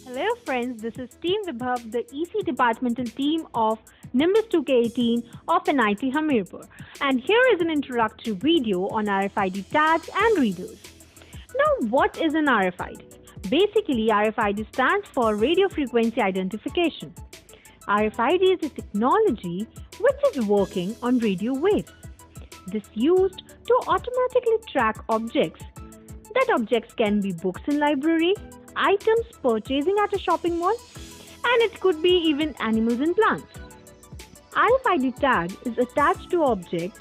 Hello friends, this is Team Vibhav, the EC departmental team of Nimbus 2K18 of NIT Hamirpur. And here is an introductory video on RFID tags and readers. Now, what is an RFID? Basically, RFID stands for Radio Frequency Identification. RFID is a technology which is working on radio waves. This used to automatically track objects. That objects can be books in library, items purchasing at a shopping mall, and it could be even animals and plants. RFID tag is attached to object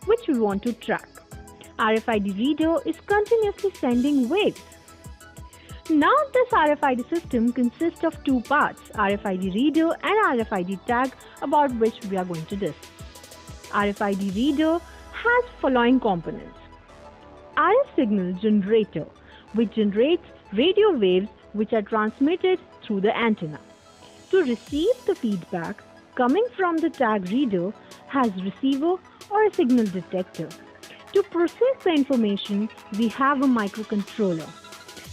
which we want to track. RFID reader is continuously sending waves. Now this RFID system consists of two parts, RFID reader and RFID tag, about which we are going to discuss. RFID reader has following components. RF signal generator, which generates radio waves which are transmitted through the antenna. To receive the feedback coming from the tag reader has receiver or a signal detector. To process the information, we have a microcontroller,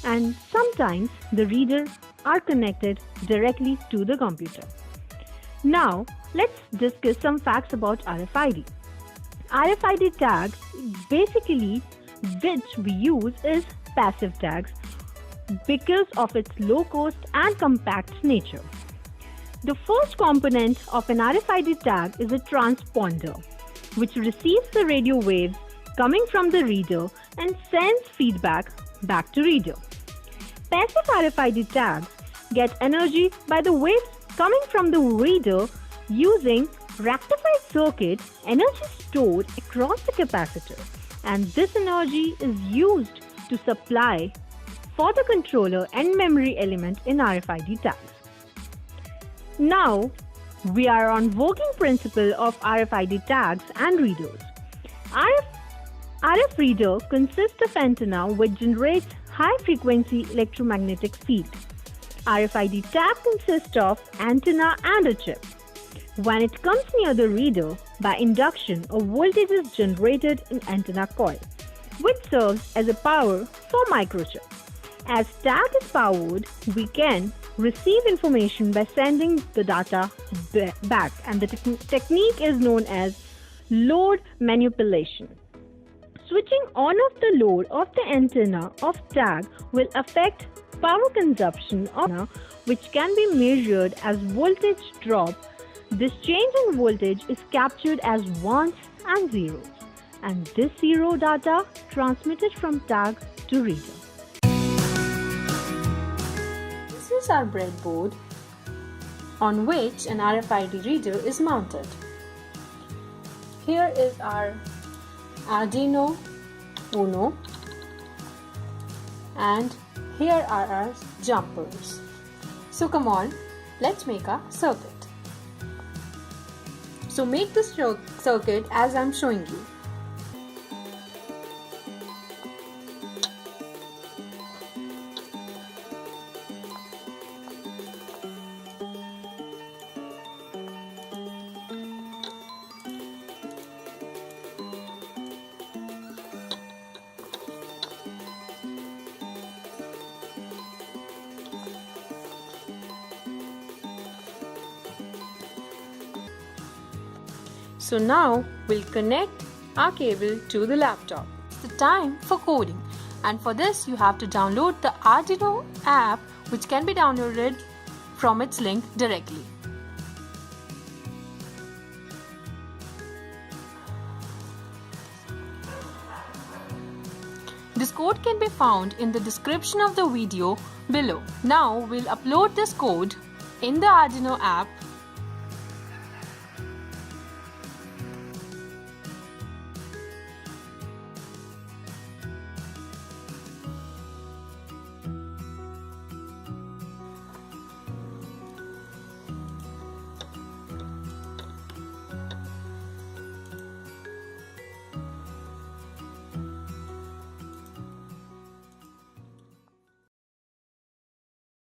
and sometimes the readers are connected directly to the computer. Now, let's discuss some facts about RFID. RFID tag basically which we use is passive tags because of its low cost and compact nature. The first component of an RFID tag is a transponder, which receives the radio waves coming from the reader and sends feedback back to reader. Passive RFID tags get energy by the waves coming from the reader using rectified circuit energy stored across the capacitor, and this energy is used to supply for the controller and memory element in RFID tags. Now, we are on working principle of RFID tags and readers. RF reader consists of antenna which generates high frequency electromagnetic field. RFID tag consists of antenna and a chip. When it comes near the reader, by induction, a voltage is generated in antenna coil, which serves as a power for microchip. As tag is powered, we can receive information by sending the data back, and the technique is known as load manipulation. Switching on of the load of the antenna of tag will affect power consumption of antenna, which can be measured as voltage drop. This change in voltage is captured as ones and zeros, and this zero data transmitted from tag to reader. This is our breadboard on which an RFID reader is mounted. Here is our Arduino Uno, and here are our jumpers. So come on, let's make a circuit. So make this circuit as I am showing you. So now we'll connect our cable to the laptop. It's the time for coding, and for this you have to download the Arduino app, which can be downloaded from its link directly. This code can be found in the description of the video below. Now we'll upload this code in the Arduino app